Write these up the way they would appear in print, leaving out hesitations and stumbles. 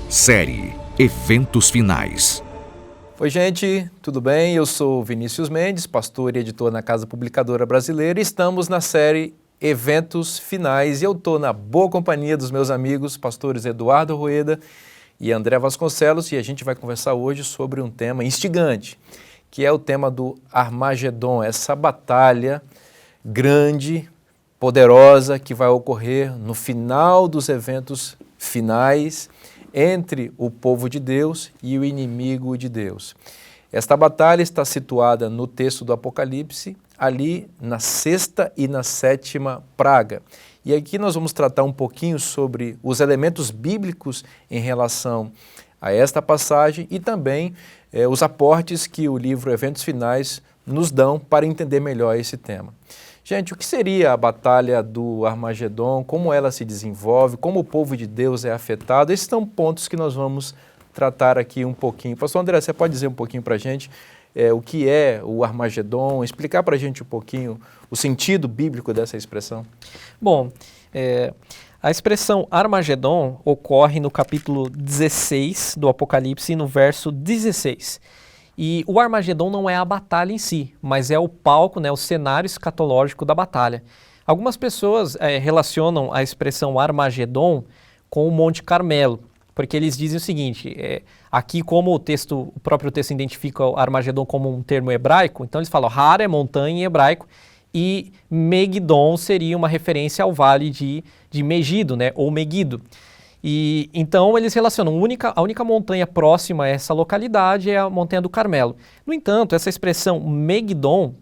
Série Eventos Finais. Oi gente, tudo bem? Eu sou Vinícius Mendes, pastor e editor na Casa Publicadora Brasileira e estamos na série Eventos Finais e eu estou na boa companhia dos meus amigos, pastores Eduardo Rueda e André Vasconcelos, e a gente vai conversar hoje sobre um tema instigante, que é o tema do Armagedon, essa batalha grande, poderosa, que vai ocorrer no final dos eventos finais entre o povo de Deus e o inimigo de Deus. Esta batalha está situada no texto do Apocalipse, ali na sexta e na sétima praga. E aqui nós vamos tratar um pouquinho sobre os elementos bíblicos em relação a esta passagem e também os aportes que o livro Eventos Finais nos dão para entender melhor esse tema. Gente, o que seria a batalha do Armagedon, como ela se desenvolve, como o povo de Deus é afetado? Esses são pontos que nós vamos tratar aqui um pouquinho. Pastor André, você pode dizer um pouquinho para a gente o que é o Armagedon, explicar para a gente um pouquinho o sentido bíblico dessa expressão? Bom, a expressão Armagedon ocorre no capítulo 16 do Apocalipse, no verso 16. E o Armagedon não é a batalha em si, mas é o palco, o cenário escatológico da batalha. Algumas pessoas relacionam a expressão Armagedon com o Monte Carmelo, porque eles dizem o seguinte, aqui como o próprio texto identifica o Armagedon como um termo hebraico, então eles falam Har é montanha em hebraico e Megidon seria uma referência ao vale de Megido, ou Megido. E então eles relacionam, a única montanha próxima a essa localidade é a Montanha do Carmelo. No entanto, essa expressão Megidon,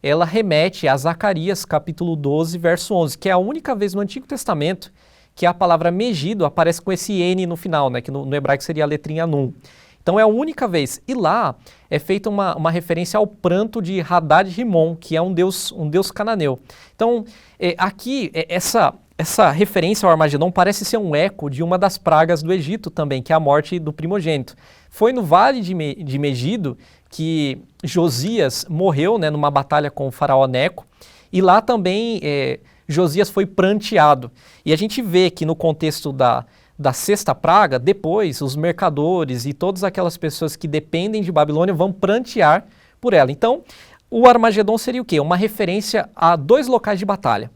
ela remete a Zacarias capítulo 12, verso 11, que é a única vez no Antigo Testamento que a palavra Megido aparece com esse N no final, que no hebraico seria a letrinha Nun. Então é a única vez. E lá é feita uma referência ao pranto de Hadad-Rimon, que é um deus cananeu. Então aqui essa referência ao Armagedon parece ser um eco de uma das pragas do Egito também, que é a morte do primogênito. Foi no vale de Megido que Josias morreu, numa batalha com o faraó Neco, e lá também Josias foi pranteado. E a gente vê que no contexto da sexta praga, depois os mercadores e todas aquelas pessoas que dependem de Babilônia vão prantear por ela. Então, o Armagedon seria o quê? Uma referência a dois locais de batalha.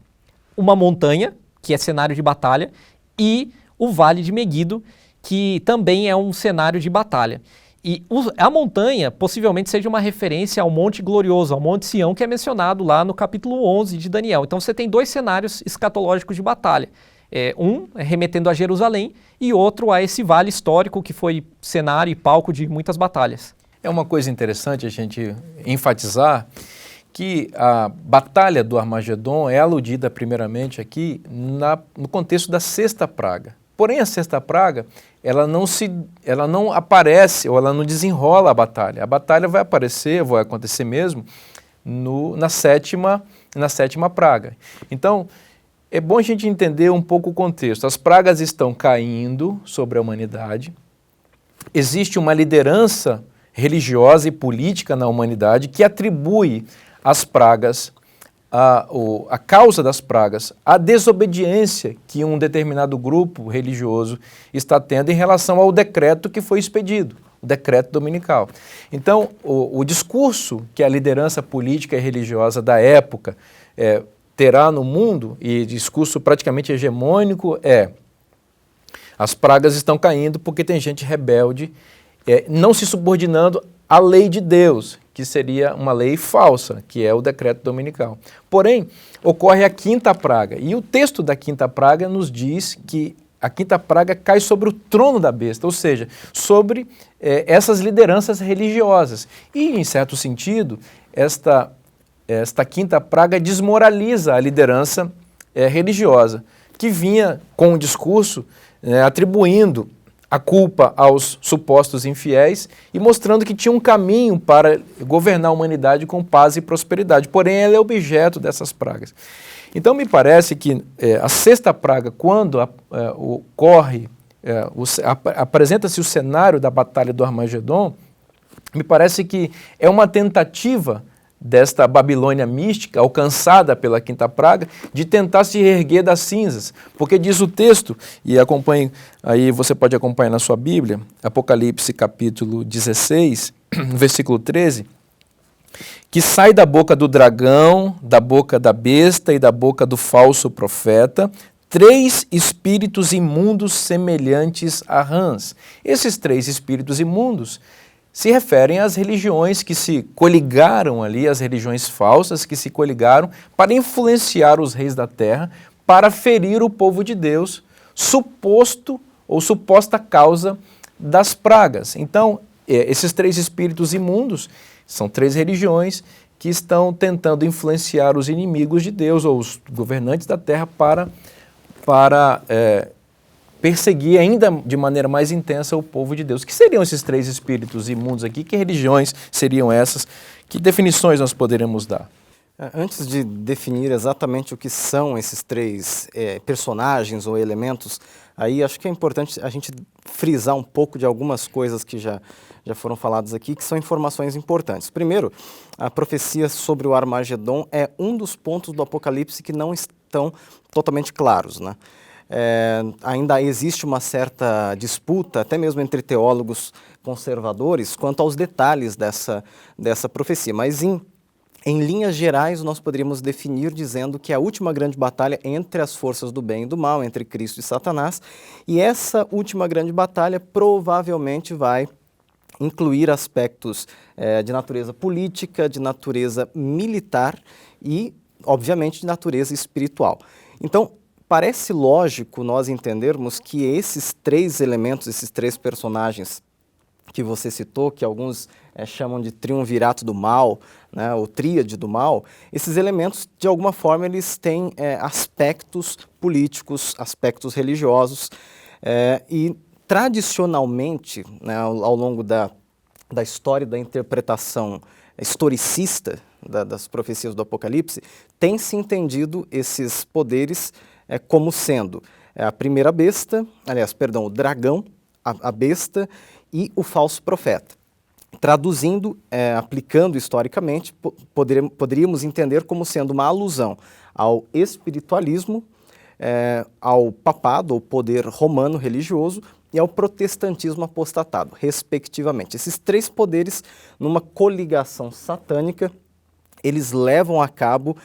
Uma montanha, que é cenário de batalha, e o Vale de Megido, que também é um cenário de batalha. E a montanha possivelmente seja uma referência ao Monte Glorioso, ao Monte Sião, que é mencionado lá no capítulo 11 de Daniel. Então você tem dois cenários escatológicos de batalha. Um remetendo a Jerusalém e outro a esse vale histórico que foi cenário e palco de muitas batalhas. É uma coisa interessante a gente enfatizar que a batalha do Armagedon é aludida primeiramente aqui no contexto da sexta praga. Porém, a sexta praga, ela não aparece ou ela não desenrola a batalha. A batalha vai acontecer mesmo na sétima praga. Então, é bom a gente entender um pouco o contexto. As pragas estão caindo sobre a humanidade, existe uma liderança religiosa e política na humanidade que atribui as pragas, a causa das pragas, a desobediência que um determinado grupo religioso está tendo em relação ao decreto que foi expedido, o decreto dominical. Então, o discurso que a liderança política e religiosa da época terá no mundo, e discurso praticamente hegemônico, as pragas estão caindo porque tem gente rebelde, não se subordinando à lei de Deus, que seria uma lei falsa, que é o decreto dominical. Porém, ocorre a quinta praga, e o texto da quinta praga nos diz que a quinta praga cai sobre o trono da besta, ou seja, sobre essas lideranças religiosas. E, em certo sentido, esta quinta praga desmoraliza a liderança religiosa, que vinha com um discurso atribuindo a culpa aos supostos infiéis e mostrando que tinha um caminho para governar a humanidade com paz e prosperidade. Porém, ela é objeto dessas pragas. Então, me parece que a sexta praga, quando ocorre, apresenta-se o cenário da batalha do Armagedon, me parece que é uma tentativa desta Babilônia mística, alcançada pela quinta praga, de tentar se reerguer das cinzas. Porque diz o texto, e acompanhe, aí você pode acompanhar na sua Bíblia, Apocalipse capítulo 16, versículo 13, que sai da boca do dragão, da boca da besta e da boca do falso profeta, 3 espíritos imundos semelhantes a rãs. Esses 3 espíritos imundos se referem às religiões que se coligaram ali, as religiões falsas que se coligaram para influenciar os reis da terra, para ferir o povo de Deus, suposto ou suposta causa das pragas. Então, esses 3 espíritos imundos são 3 religiões que estão tentando influenciar os inimigos de Deus ou os governantes da terra para perseguir ainda de maneira mais intensa o povo de Deus. O que seriam esses 3 espíritos imundos aqui? Que religiões seriam essas? Que definições nós poderemos dar? Antes de definir exatamente o que são esses 3 personagens ou elementos, aí acho que é importante a gente frisar um pouco de algumas coisas que já foram faladas aqui, que são informações importantes. Primeiro, a profecia sobre o Armagedon é um dos pontos do Apocalipse que não estão totalmente claros, né? Ainda existe uma certa disputa, até mesmo entre teólogos conservadores, quanto aos detalhes dessa profecia, mas em linhas gerais, nós poderíamos definir dizendo que a última grande batalha entre as forças do bem e do mal, entre Cristo e Satanás, e essa última grande batalha provavelmente vai incluir aspectos de natureza política, de natureza militar e, obviamente, de natureza espiritual. Então, parece lógico nós entendermos que esses 3 elementos, esses 3 personagens que você citou, que alguns chamam de triunvirato do mal, né, ou tríade do mal, esses elementos, de alguma forma, eles têm aspectos políticos, aspectos religiosos, e tradicionalmente, né, ao longo da história da interpretação historicista das profecias do Apocalipse, tem-se entendido esses poderes como sendo a primeira besta, o dragão, a besta e o falso profeta. Traduzindo, aplicando historicamente, poderíamos entender como sendo uma alusão ao espiritualismo, ao papado, ou poder romano religioso, e ao protestantismo apostatado, respectivamente. Esses 3 poderes, numa coligação satânica, eles levam a cabo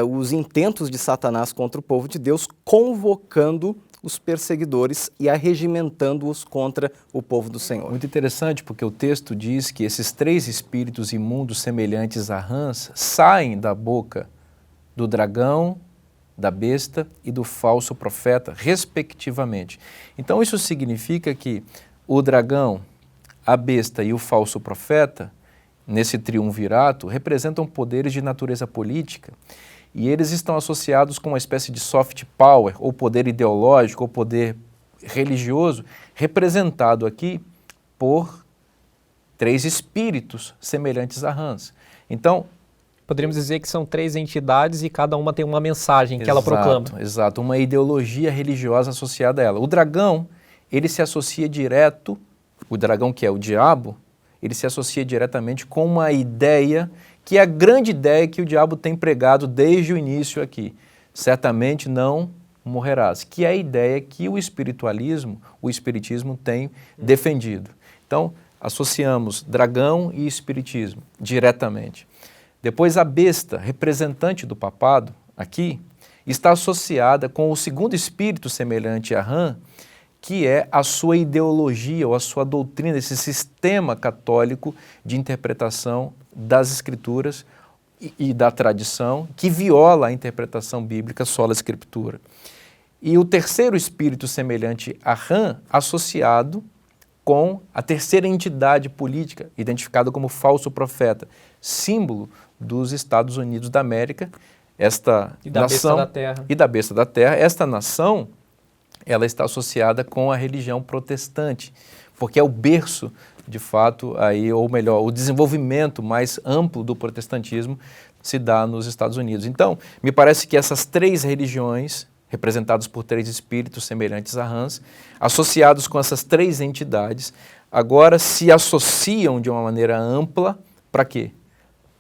os intentos de Satanás contra o povo de Deus, convocando os perseguidores e arregimentando-os contra o povo do Senhor. Muito interessante, porque o texto diz que esses 3 espíritos imundos semelhantes a rãs saem da boca do dragão, da besta e do falso profeta, respectivamente. Então isso significa que o dragão, a besta e o falso profeta, nesse triunvirato, representam poderes de natureza política e eles estão associados com uma espécie de soft power, ou poder ideológico, ou poder religioso, representado aqui por 3 espíritos semelhantes a rãs. Então, poderíamos dizer que são 3 entidades e cada uma tem uma mensagem que ela proclama. Exato, uma ideologia religiosa associada a ela. O dragão, ele se associa direto, o dragão que é o diabo, ele se associa diretamente com uma ideia, que é a grande ideia que o diabo tem pregado desde o início aqui. Certamente não morrerás, que é a ideia que o espiritismo tem defendido. Então, associamos dragão e espiritismo diretamente. Depois a besta, representante do papado, aqui, está associada com o segundo espírito semelhante a rã, que é a sua ideologia ou a sua doutrina, esse sistema católico de interpretação das escrituras e da tradição, que viola a interpretação bíblica sola escritura. E o terceiro espírito semelhante a rã, associado com a terceira entidade política, identificada como falso profeta, símbolo dos Estados Unidos da América, esta nação e da besta da terra. Esta nação, ela está associada com a religião protestante, porque é o berço, de fato, aí, ou melhor, o desenvolvimento mais amplo do protestantismo se dá nos Estados Unidos. Então, me parece que essas 3 religiões, representadas por 3 espíritos semelhantes a rãs, associados com essas 3 entidades, agora se associam de uma maneira ampla para quê?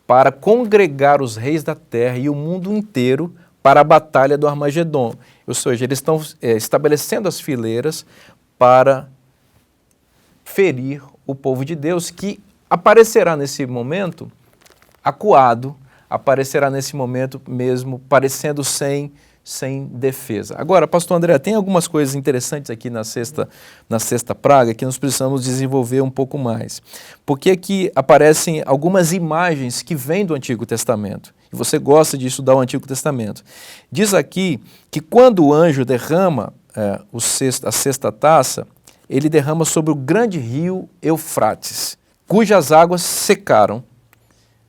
para congregar os reis da terra e o mundo inteiro para a batalha do Armagedon. Ou seja, eles estão estabelecendo as fileiras para ferir o povo de Deus, que aparecerá nesse momento acuado, aparecerá nesse momento mesmo parecendo sem defesa. Agora, pastor André, tem algumas coisas interessantes aqui na sexta praga que nós precisamos desenvolver um pouco mais. Porque aqui aparecem algumas imagens que vêm do Antigo Testamento. E você gosta de estudar o Antigo Testamento. Diz aqui que quando o anjo derrama a sexta taça, ele derrama sobre o grande rio Eufrates, cujas águas secaram,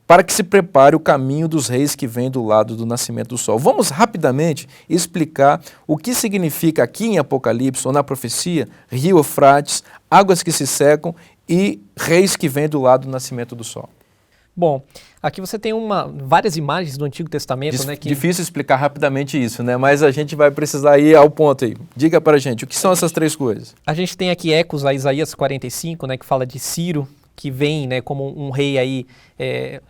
para que se prepare o caminho dos reis que vêm do lado do nascimento do sol. Vamos rapidamente explicar o que significa aqui em Apocalipse, ou na profecia, rio Eufrates, águas que se secam e reis que vêm do lado do nascimento do sol. Bom, aqui você tem várias imagens do Antigo Testamento, né? Difícil explicar rapidamente isso, né? Mas a gente vai precisar ir ao ponto aí. Diga para a gente, o que são essas três coisas? A gente tem aqui ecos a Isaías 45, né? Que fala de Ciro, que vem, né, como um rei aí,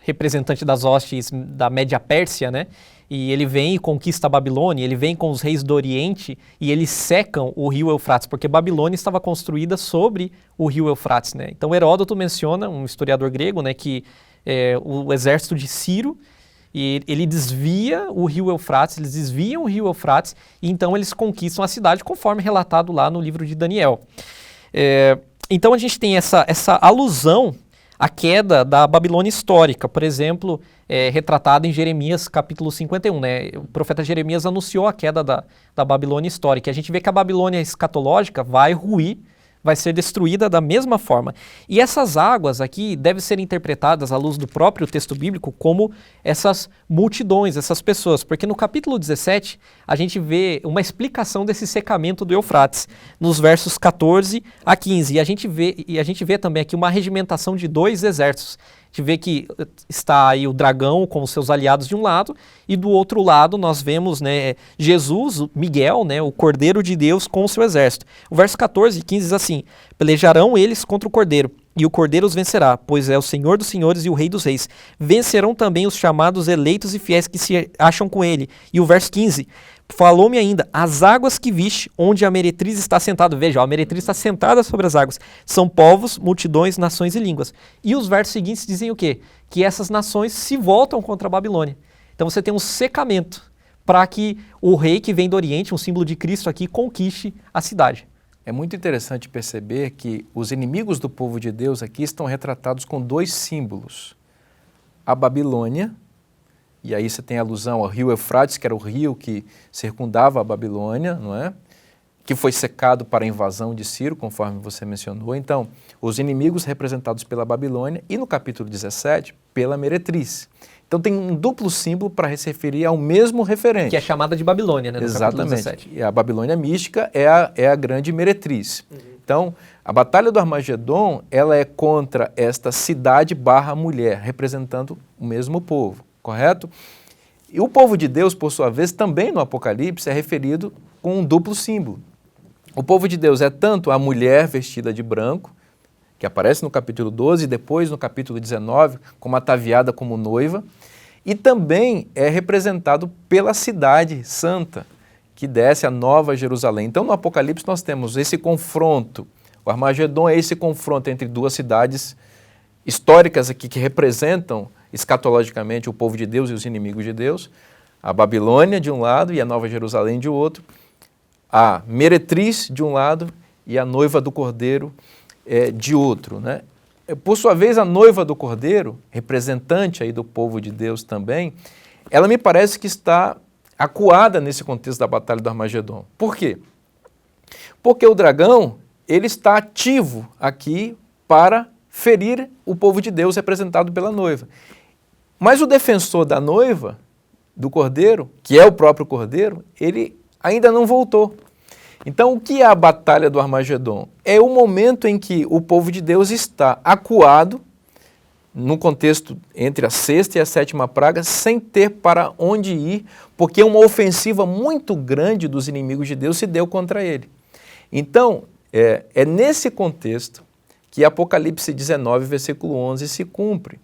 representante das hostes da Média Pérsia, né? E ele vem e conquista a Babilônia, ele vem com os reis do Oriente e eles secam o rio Eufrates, porque Babilônia estava construída sobre o rio Eufrates, né? Então Heródoto menciona, um historiador grego, né, que o exército de Ciro, e ele desvia o rio Eufrates, eles desviam o rio Eufrates e então eles conquistam a cidade, conforme relatado lá no livro de Daniel. Então a gente tem essa alusão à queda da Babilônia histórica, por exemplo, retratada em Jeremias capítulo 51. Né? O profeta Jeremias anunciou a queda da Babilônia histórica. A gente vê que a Babilônia escatológica vai ruir, vai ser destruída da mesma forma. E essas águas aqui devem ser interpretadas à luz do próprio texto bíblico como essas multidões, essas pessoas, porque no capítulo 17 a gente vê uma explicação desse secamento do Eufrates, nos versos 14 a 15, e a gente vê também aqui uma regimentação de dois exércitos. A gente vê que está aí o dragão com os seus aliados de um lado, e do outro lado nós vemos, né, Jesus, Miguel, né, o Cordeiro de Deus com o seu exército. O verso 14 e 15 diz assim: pelejarão eles contra o Cordeiro, e o Cordeiro os vencerá, pois é o Senhor dos senhores e o Rei dos reis. Vencerão também os chamados eleitos e fiéis que se acham com ele. E o verso 15, falou-me ainda, as águas que viste, onde a meretriz está sentada. Veja, a meretriz está sentada sobre as águas. São povos, multidões, nações e línguas. E os versos seguintes dizem o quê? Que essas nações se voltam contra a Babilônia. Então você tem um secamento para que o rei que vem do Oriente, um símbolo de Cristo aqui, conquiste a cidade. É muito interessante perceber que os inimigos do povo de Deus aqui estão retratados com dois símbolos. A Babilônia, e aí você tem alusão ao rio Eufrates, que era o rio que circundava a Babilônia, não é? Que foi secado para a invasão de Ciro, conforme você mencionou. Então, os inimigos representados pela Babilônia e no capítulo 17, pela meretriz. Então tem um duplo símbolo para se referir ao mesmo referente. Que é chamada de Babilônia, né? No Exatamente. capítulo 17. E a Babilônia mística é a grande meretriz. Então, a Batalha do Armagedon, ela é contra esta cidade / mulher, representando o mesmo povo, correto? E o povo de Deus, por sua vez, também no Apocalipse é referido com um duplo símbolo. O povo de Deus é tanto a mulher vestida de branco, que aparece no capítulo 12 e depois no capítulo 19, como ataviada como noiva, e também é representado pela cidade santa, que desce a Nova Jerusalém. Então, no Apocalipse, nós temos esse confronto. O Armagedon é esse confronto entre duas cidades históricas aqui que representam escatologicamente o povo de Deus e os inimigos de Deus, a Babilônia de um lado e a Nova Jerusalém de outro, a meretriz de um lado e a noiva do Cordeiro de outro, né? Por sua vez, a noiva do Cordeiro, representante aí do povo de Deus também, ela me parece que está acuada nesse contexto da Batalha do Armagedon. Por quê? Porque o dragão, ele está ativo aqui para ferir o povo de Deus representado pela noiva. Mas o defensor da noiva, do Cordeiro, que é o próprio Cordeiro, ele ainda não voltou. Então, o que é a Batalha do Armagedon? É o momento em que o povo de Deus está acuado, no contexto entre a sexta e a sétima praga, sem ter para onde ir, porque uma ofensiva muito grande dos inimigos de Deus se deu contra ele. Então, é nesse contexto que Apocalipse 19, versículo 11 se cumpre.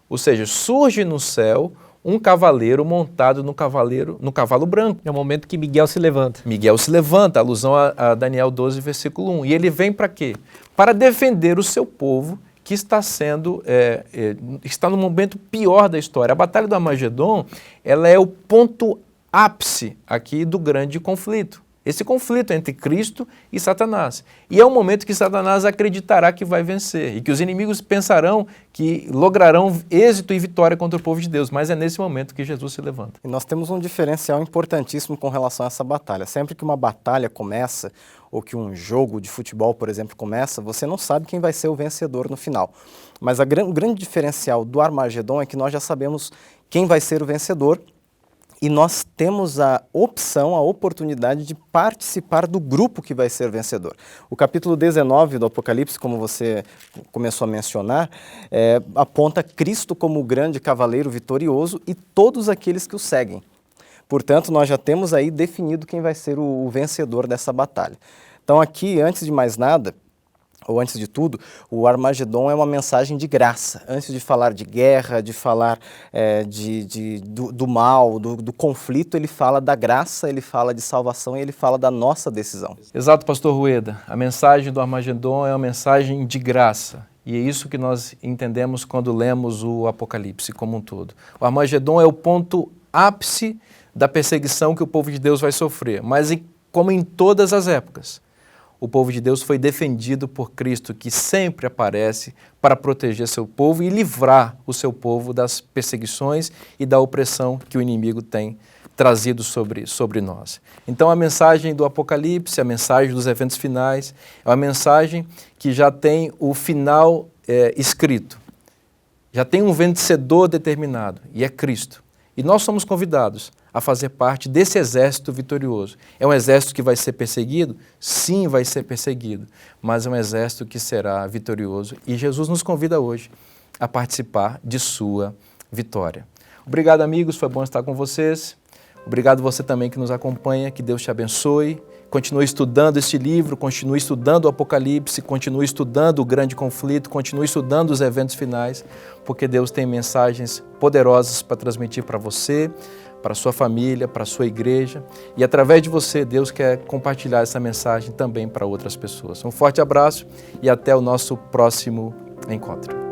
Ou seja, surge no céu um cavaleiro montado no cavalo branco. É o momento que Miguel se levanta. Miguel se levanta, alusão a Daniel 12, versículo 1. E ele vem para quê? Para defender o seu povo que está está no momento pior da história. A Batalha do Armagedon, ela é o ponto ápice aqui do grande conflito. Esse conflito entre Cristo e Satanás. E é um momento que Satanás acreditará que vai vencer e que os inimigos pensarão que lograrão êxito e vitória contra o povo de Deus. Mas é nesse momento que Jesus se levanta. E nós temos um diferencial importantíssimo com relação a essa batalha. Sempre que uma batalha começa, ou que um jogo de futebol, por exemplo, começa, você não sabe quem vai ser o vencedor no final. Mas o grande diferencial do Armagedon é que nós já sabemos quem vai ser o vencedor. E nós temos a opção, a oportunidade de participar do grupo que vai ser vencedor. O capítulo 19 do Apocalipse, como você começou a mencionar, aponta Cristo como o grande cavaleiro vitorioso e todos aqueles que o seguem. Portanto, nós já temos aí definido quem vai ser o vencedor dessa batalha. Então aqui, antes de mais nada, ou antes de tudo, o Armagedon é uma mensagem de graça. Antes de falar de guerra, de falar do mal, do conflito, ele fala da graça, ele fala de salvação e ele fala da nossa decisão. Exato, pastor Rueda. A mensagem do Armagedon é uma mensagem de graça. E é isso que nós entendemos quando lemos o Apocalipse como um todo. O Armagedon é o ponto ápice da perseguição que o povo de Deus vai sofrer. Mas como em todas as épocas, o povo de Deus foi defendido por Cristo, que sempre aparece para proteger seu povo e livrar o seu povo das perseguições e da opressão que o inimigo tem trazido sobre nós. Então a mensagem do Apocalipse, a mensagem dos eventos finais, é uma mensagem que já tem o final escrito. Já tem um vencedor determinado, e é Cristo. E nós somos convidados a fazer parte desse exército vitorioso. É um exército que vai ser perseguido? Sim, vai ser perseguido, mas é um exército que será vitorioso. E Jesus nos convida hoje a participar de sua vitória. Obrigado, amigos, foi bom estar com vocês. Obrigado você também que nos acompanha, que Deus te abençoe. Continue estudando este livro, continue estudando o Apocalipse, continue estudando o grande conflito, continue estudando os eventos finais, porque Deus tem mensagens poderosas para transmitir para você, para a sua família, para a sua igreja. E através de você, Deus quer compartilhar essa mensagem também para outras pessoas. Um forte abraço e até o nosso próximo encontro.